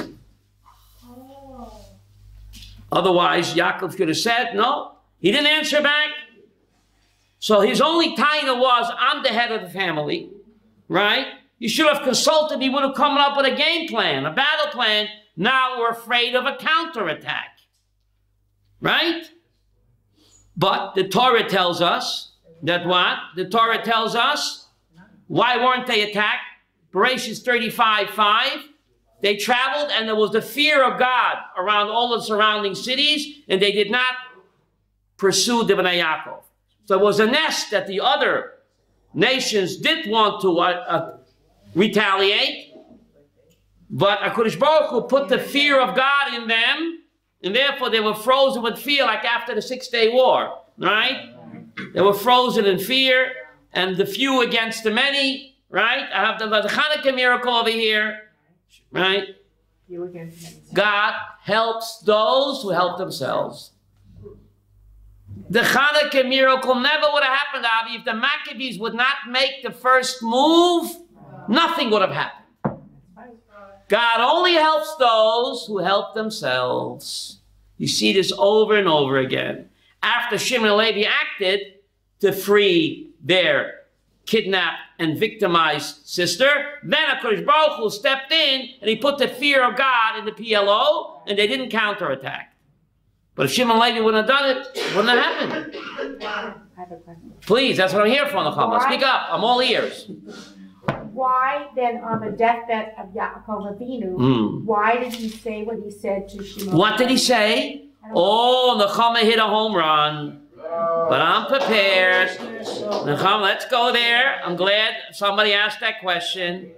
Otherwise, Yaakov could have said, no, he didn't answer back. So his only title was, I'm the head of the family, right? You should have consulted, he would have come up with a game plan, a battle plan. Now we're afraid of a counterattack, right? But the Torah tells us that what? The Torah tells us, why weren't they attacked? Parshat 35:5. They traveled and there was the fear of God around all the surrounding cities, and they did not pursue the Bnei Yaakov. So it was a nest that the other nations did want to retaliate, but HaKadosh Baruch Hu put the fear of God in them, and therefore they were frozen with fear, like after the 6-day war, right? They were frozen in fear, and the few against the many, right? I have the Hanukkah miracle over here, right? God helps those who help themselves. The Hanukkah miracle never would have happened, Avi, if the Maccabees would not make the first move. Nothing would have happened. God only helps those who help themselves. You see this over and over again. After Shimon and Levi acted to free their kidnapped and victimized sister, then HaKadosh Baruch Hu stepped in and he put the fear of God in the PLO, and they didn't counterattack. But if Shimon and Levi wouldn't have done it, it wouldn't have happened. I have a question. Please, that's what I'm here for, Nechama. Speak up. I'm all ears. Why then, on the deathbed of Yaakov Avinu, why did he say what he said to Shimon? What did he say? Oh, Nechama hit a home run. But I'm prepared. Nechama, let's go there. I'm glad somebody asked that question.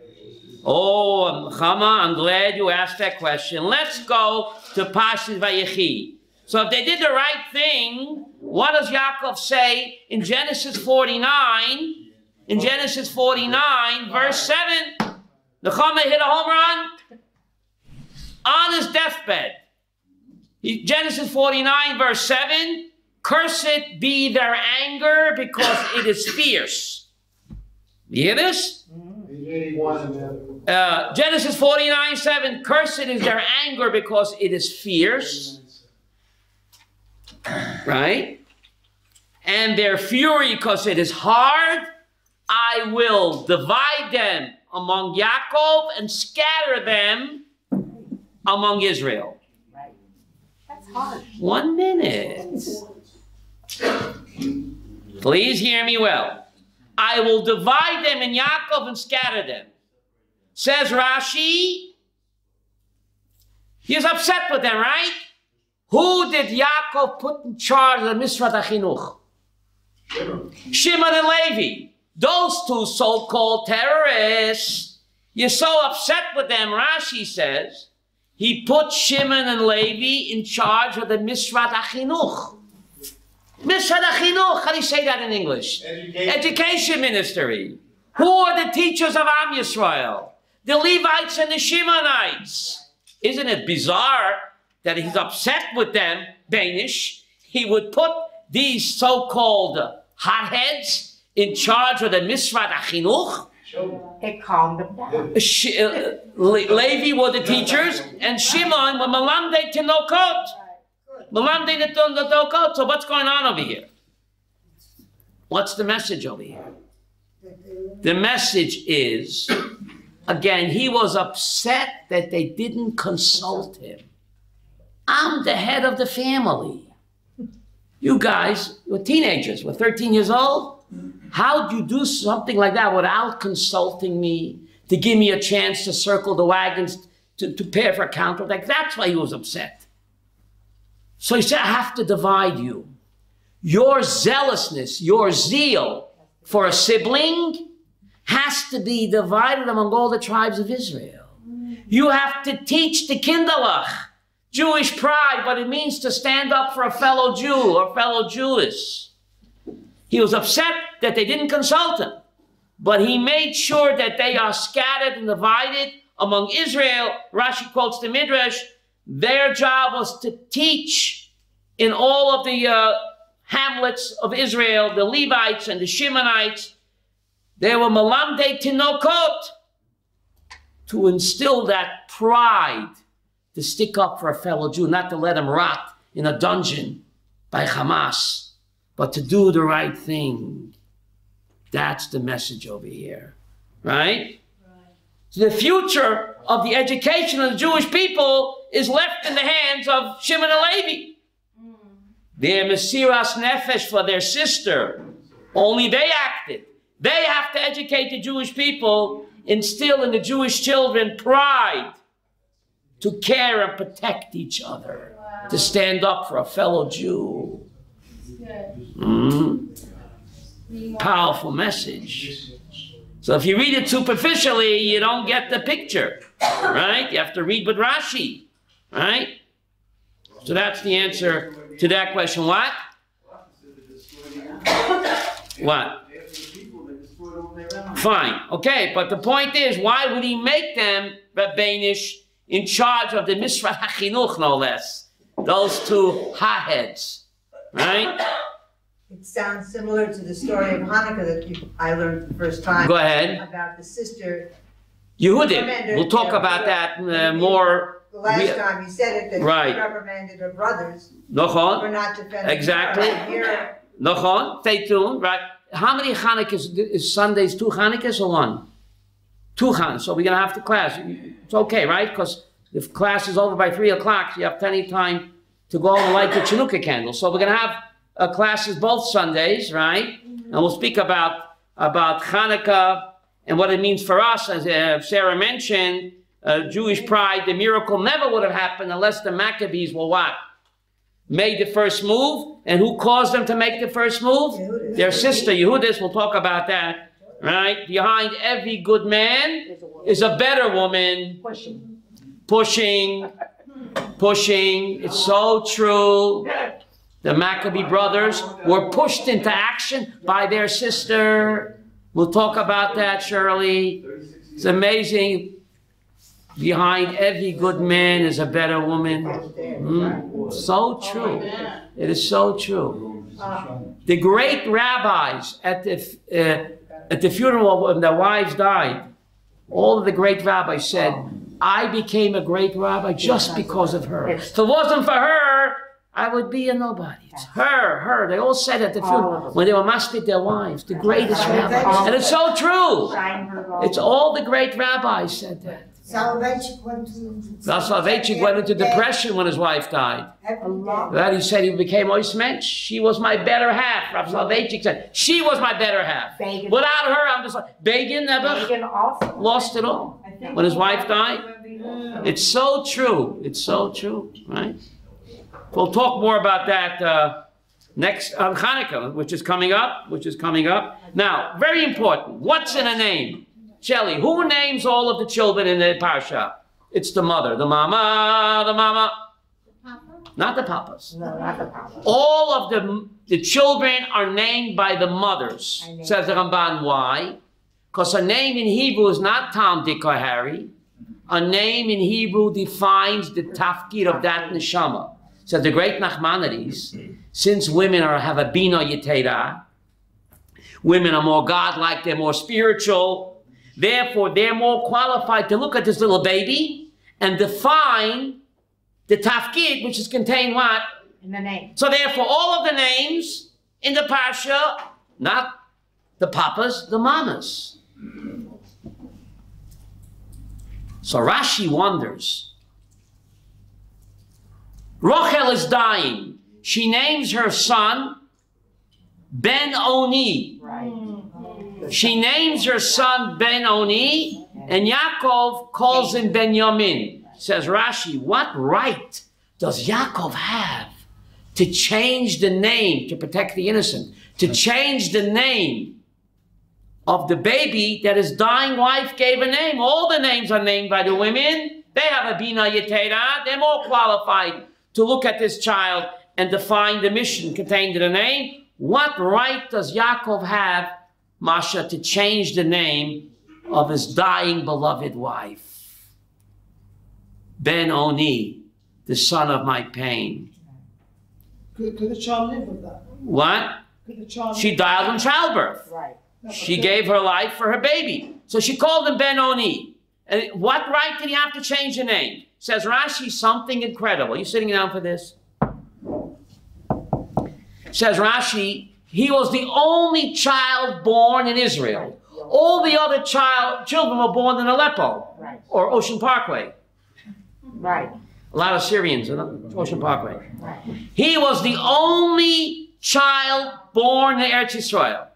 Oh, Nechama, I'm glad you asked that question. Let's go to Parshat VaYishlach. So if they did the right thing, what does Yaakov say in Genesis 49? In Genesis 49, verse 7, Nechama hit a home run on his deathbed. Genesis 49, verse 7, cursed be their anger because it is fierce. You hear this? Genesis 49, 7, cursed is their anger because it is fierce. Right? And their fury because it is hard. I will divide them among Yaakov and scatter them among Israel. That's hard. 1 minute. Please hear me well. I will divide them in Yaakov and scatter them. Says Rashi, he is upset with them, right? Who did Yaakov put in charge of the Misrat HaChinuch? Shimon and Levi. Those two so-called terrorists. You're so upset with them, Rashi says, he put Shimon and Levi in charge of the Misrat HaChinuch. Misrat HaChinuch, how do you say that in English? Education Ministry. Who are the teachers of Am Yisrael? The Levites and the Shimonites. Isn't it bizarre that he's upset with them, Danish? He would put these so-called hotheads in charge of the Misrat HaChinuch. They calmed them down. Levi were the teachers, and Shimon were Malamdei Tinokot. Malamdei Tinokot. So what's going on over here? What's the message over here? The message is, again, he was upset that they didn't consult him. I'm the head of the family. You guys were teenagers, were 13 years old. How'd you do something like that without consulting me, to give me a chance to circle the wagons, to prepare for a counterattack? That's why he was upset. So he said, I have to divide you. Your zealousness, your zeal for a sibling has to be divided among all the tribes of Israel. You have to teach the Kinderlach, Jewish pride, what it means to stand up for a fellow Jew or fellow Jewess. He was upset that they didn't consult him, but he made sure that they are scattered and divided among Israel. Rashi quotes the Midrash. Their job was to teach in all of the hamlets of Israel, the Levites and the Shimonites. They were Malamdei Tinokot, to instill that pride, to stick up for a fellow Jew, not to let him rot in a dungeon by Hamas, but to do the right thing. That's the message over here, right? So the future of the education of the Jewish people is left in the hands of Shimon and Levi. Their Mesiras Nefesh for their sister, only they acted. They have to educate the Jewish people, instill in the Jewish children pride, to care and protect each other, to stand up for a fellow Jew. Powerful message. So if you read it superficially, you don't get the picture, right? You have to read with Rashi, right? So that's the answer to that question. What? What? Fine. Okay, but the point is, why would he make them, Rabbinish, in charge of the Misrat HaChinuch, no less? Those two hotheads, right? It sounds similar to the story of Hanukkah that I learned the first time. Go ahead. About the sister. Yehudim. We'll talk about that more. The last time you said it, that right. she reprimanded her brothers Nochon. for not defending Exactly. her. Nochon. Stay tuned. Right. How many Hanukkahs is Sundays? 2 Hanukkahs or 1? 2 Hanukkahs. So we're going to have to class. It's okay, right? Because if class is over by 3 o'clock, you have plenty of time to go and light the Chanukah candle. So we're going to have classes both Sundays, right? And we'll speak about Hanukkah and what it means for us. As Sarah mentioned, Jewish pride, the miracle never would have happened unless the Maccabees were what? Made the first move. And who caused them to make the first move? Yehudis. Their sister, Yehudis. We'll talk about that, right? Behind every good man is a better woman. Pushing. It's so true. The Maccabee brothers were pushed into action by their sister. We'll talk about that, Shirley. It's amazing. Behind every good man is a better woman. So true. It is so true. The great rabbis at the funeral when their wives died, all of the great rabbis said, I became a great rabbi just because of her. If it wasn't for her, I would be a nobody. It's her. They all said at the funeral when they were mastic their wives, the greatest rabbis. And it's so true. It's all the great rabbis said that. Soloveitchik went to... Soloveitchik went into depression when his wife died. That he said he became oismensch. She was my better half. Rav Soloveitchik said, she was my better half. Begin. Without her, I'm just like, Begin also lost it all when his wife died. It's so true. It's so true, right? We'll talk more about that next on Hanukkah, which is coming up. Now, very important. What's in a name? Shelley, who names all of the children in the Parshat? It's the mother, the mama. Not the papas. No, not the papas. All of the children are named by the mothers, says the Ramban. Why? Because a name in Hebrew is not Tom, Dick, or Harry. A name in Hebrew defines the tafkid of that neshama. Says the great Nachmanides, since women have a bina yetera, women are more godlike, they're more spiritual, therefore they're more qualified to look at this little baby and define the tafkid, which is contained what? In the name. So therefore all of the names in the Parsha, not the papas, the mamas. So Rashi wonders, Rochel is dying. She names her son Ben Oni. Right. She names her son Ben Oni, and Yaakov calls him Benjamin. Says Rashi, what right does Yaakov have to change the name to protect the innocent? To change the name of the baby that his dying wife gave a name. All the names are named by the women. They have a bina yetera. They're more qualified to look at this child and define the mission contained in the name. What right does Yaakov have, Masha, to change the name of his dying beloved wife? Ben Oni, the son of my pain. Could the child live with that? What? Could the child She died in childbirth. Right. She gave her life for her baby. So she called him Ben Oni. And what right did he have to change the name? Says Rashi something incredible. You sitting down for this? Says Rashi, he was the only child born in Israel. All the other children were born in Aleppo or Ocean Parkway. Right. A lot of Syrians in Ocean Parkway. Right. He was the only child born in Eretz Yisrael.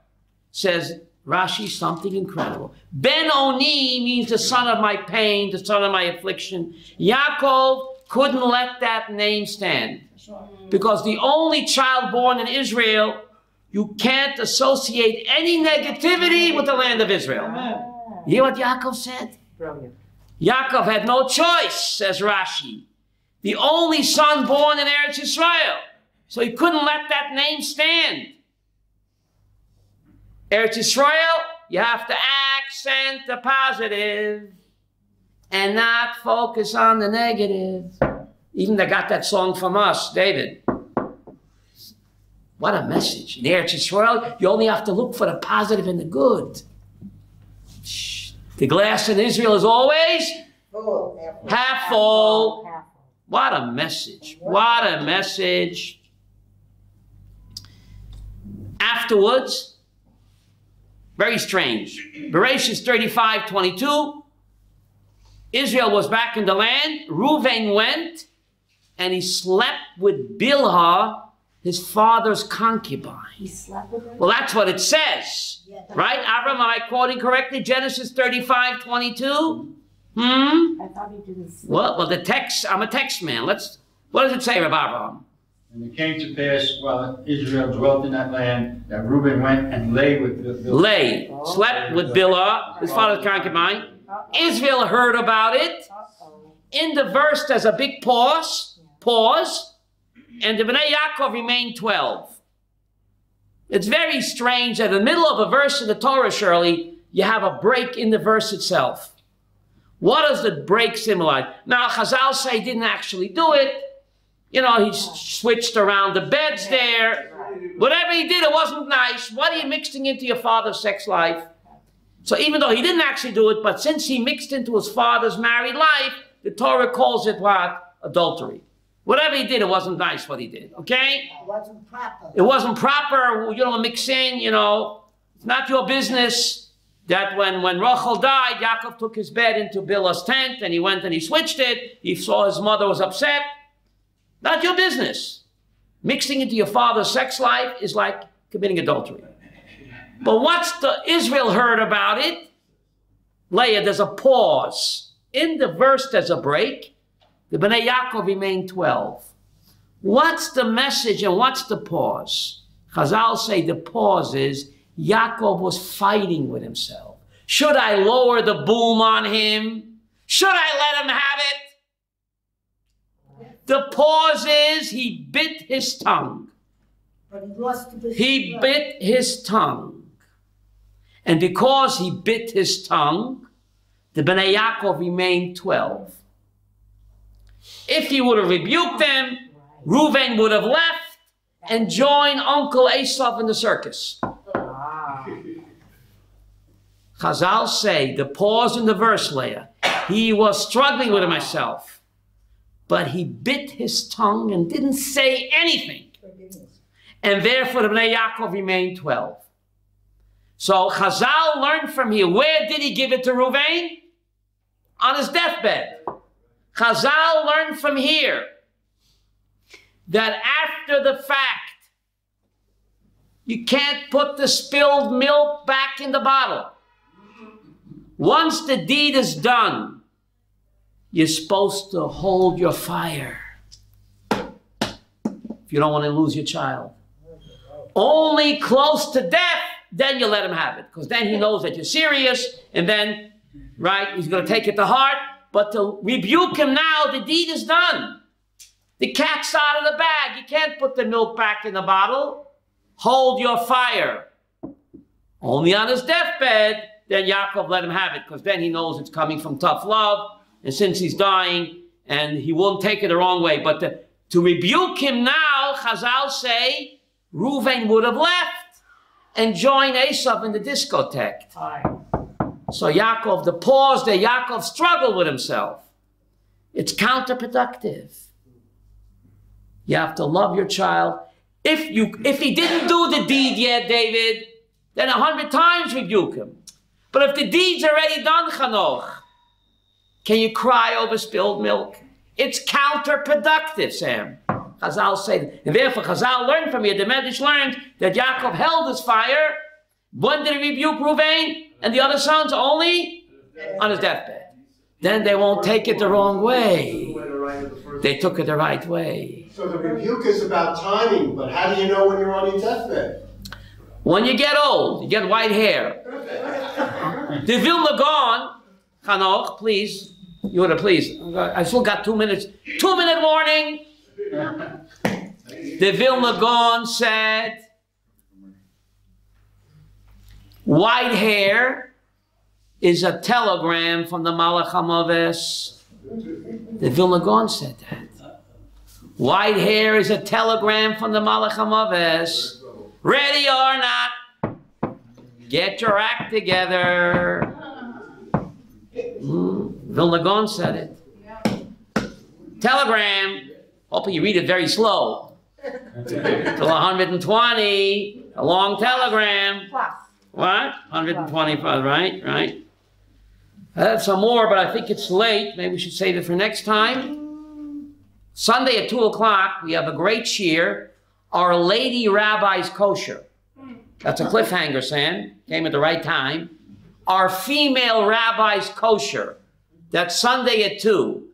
Says Rashi something incredible. Ben Oni means the son of my pain, the son of my affliction. Yaakov couldn't let that name stand. Because the only child born in Israel, you can't associate any negativity with the land of Israel. You hear what Yaakov said? Brilliant. Yaakov had no choice, says Rashi. The only son born in Eretz Yisrael. So he couldn't let that name stand. Eretz Yisrael, you have to accent the positive and not focus on the negative. Even they got that song from us, David. What a message. In Eretz Yisrael, you only have to look for the positive and the good. The glass in Israel is always half full. What a message. What a message. Afterwards, very strange. Bereshit 35:22. Israel was back in the land. Reuven went and he slept with Bilhah, his father's concubine. He slept with her? Well, that's what it says. Right? Avram, am I quoting correctly? Genesis 35:22? I thought he didn't sleep. Well, the text, I'm a text man. What does it say, Rabbi Abraham? And it came to pass while Israel dwelt in that land that Reuben went and lay with Bilhah. Slept with Bilhah, his father's concubine. Israel heard about it. In the verse, there's a big pause, and the Bnei Yaakov remained 12. It's very strange that in the middle of a verse in the Torah, Shirley, you have a break in the verse itself. What does the break symbolize? Now, Chazal say he didn't actually do it. You know, he switched around the beds there. Whatever he did, it wasn't nice. What are you mixing into your father's sex life? So even though he didn't actually do it, but since he mixed into his father's married life, the Torah calls it what? Adultery. Whatever he did, it wasn't nice what he did, okay? It wasn't proper. It wasn't proper. You don't mix in, you know. It's not your business. that when Rachel died, Yaakov took his bed into Bilhah's tent, and he went and he switched it. He saw his mother was upset. Not your business. Mixing into your father's sex life is like committing adultery. But once Israel heard about it, Leah, there's a pause. In the verse, there's a break. The Bnei Yaakov remained 12. What's the message and what's the pause? Chazal say the pause is Yaakov was fighting with himself. Should I lower the boom on him? Should I let him have it? The pause is he bit his tongue. But he lost the He bit his tongue. And because he bit his tongue, the Bnei Yaakov remained 12. If he would have rebuked them, Reuven would have left and joined Uncle Esau in the circus. Chazal say, the pause in the verse, Leah, he was struggling with himself, but he bit his tongue and didn't say anything. And therefore the Bnei Yaakov remained 12. So Chazal learned from here. Where did he give it to Reuven? On his deathbed. Chazal learned from here that after the fact, you can't put the spilled milk back in the bottle. Once the deed is done, you're supposed to hold your fire if you don't want to lose your child. Only close to death, then you let him have it, because then he knows that you're serious, and then, right, he's going to take it to heart. But to rebuke him now, the deed is done. The cat's out of the bag. You can't put the milk back in the bottle. Hold your fire. Only on his deathbed, then Yaakov let him have it, because then he knows it's coming from tough love, and since he's dying, and he won't take it the wrong way. But to rebuke him now, Chazal say, Reuven would have left and joined Esau in the discotheque. So Yaakov, the pause there, Yaakov struggled with himself. It's counterproductive. You have to love your child. If he didn't do the deed yet, David, then 100 times rebuke him. But if the deed's already done, Chanoch, can you cry over spilled milk? It's counterproductive, Sam. Chazal say that. And therefore, Chazal learned from here, the Medrash learned that Yaakov held his fire. When did he rebuke Reuven and the other sons? Only on his deathbed. Then they won't take it the wrong way. They took it the right way. So the rebuke is about timing, but how do you know when you're on your deathbed? When you get old, you get white hair. The Vilna Gaon, Chanoch, please, you would have please. I still got 2 minutes. 2-minute warning. The Vilna Gaon said, white hair is a telegram from the Malach HaMaves. The Vilna Gaon said that. White hair is a telegram from the Malach HaMaves. Ready or not, get your act together. Vilna Gaon said it. Telegram. Hopefully you read it very slow. Till 120, a long telegram. What? 125, right? Right. I have some more, but I think it's late. Maybe we should save it for next time. Sunday at 2 o'clock, we have a great shiur, Our Lady Rabbi's Kosher. That's a cliffhanger, Sam. Came at the right time. Our Female Rabbi's Kosher. That's Sunday at 2.